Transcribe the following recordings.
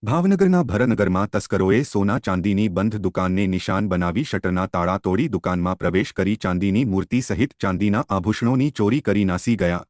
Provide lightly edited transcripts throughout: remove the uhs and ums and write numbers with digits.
ભાવનગરના ભરનગરમાં તસ્કરોએ સોના ચાંદીની બંધ દુકાનને નિશાન બનાવી શટરના તાળા તોડી દુકાનમાં પ્રવેશ કરી ચાંદીની મૂર્તિ સહિત ચાંદીના આભૂષણોની ચોરી કરી નાસી ગયા।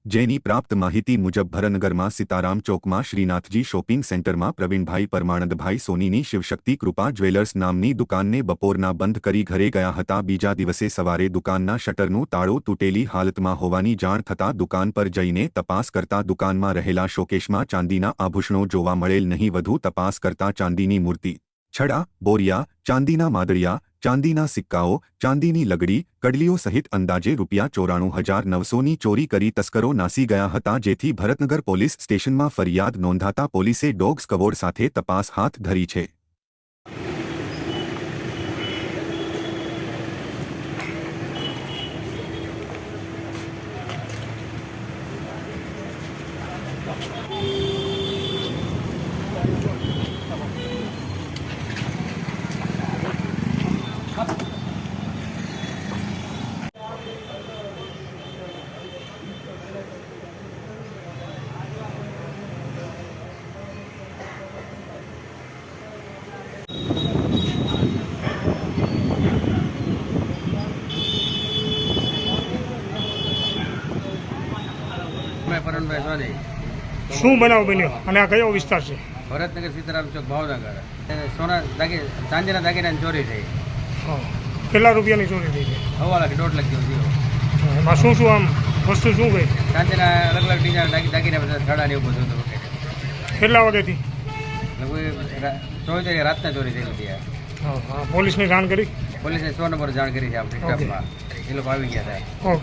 જેની પ્રાપ્ત માહિતી મુજબ ભરનગરમાં સીતારામ ચોકમાં શ્રીનાથજી શોપિંગ સેન્ટરમાં પ્રવીણભાઈ પરમાનંદભાઈ સોનીની શિવશક્તિ કૃપા જ્વેલર્સ નામની દુકાનને બપોરના બંધ કરી ઘરે ગયા હતા। બીજા દિવસે સવારે દુકાનના શટરનું તાળું તૂટેલી હાલતમાં હોવાની જાણ થતાં દુકાન પર જઈને તપાસ કરતા દુકાનમાં રહેલા શોકેશમાં ચાંદીના આભૂષણો જોવા મળેલ નહીં। વધુ તપાસ કરતા ચાંદીની મૂર્તિ, છડા, બોરિયા, ચાંદીના માદળિયા, ચાંદીના સિક્કાઓ, ચાંદીની લગડી, કડલીઓ સહિત અંદાજે ₹94,900ની ચોરી કરી તસ્કરો નાસી ગયા હતા। જેથી ભરતનગર પોલીસ સ્ટેશનમાં ફરિયાદ નોંધાતા પોલીસે ડોગ સ્ક્વોડ સાથે તપાસ હાથ ધરી છે। પરણભાઈ સોની। શું બનાવ બન્યો અને આ કયો વિસ્તાર છે? ભરતનગર સીતારામ ચોક ભાવનગર। સોના ચાંદીના દાગીનાની ચોરી થઈ। હા, કેટલા રૂપિયાની ચોરી થઈ છે? 1.5 લાખ 1.5 લાખ જેવું થયું। એમાં શું શું આમ વસ્તુ શું ગઈ? ચાંદીના અલગ અલગ ડિઝાઇન દાગીના બધા થડા ને એવું બધું હતું। કેટલા વાગ્યાથી? લગભગ 24 તારીખે રાતના ચોરી થઈ હતી। હા, પોલીસને જાણ કરી? પોલીસે 100 નંબર જાણ કરી છે આપણી સ્ટાફમાં, એ લોકો આવી ગયા હતા। ઓકે।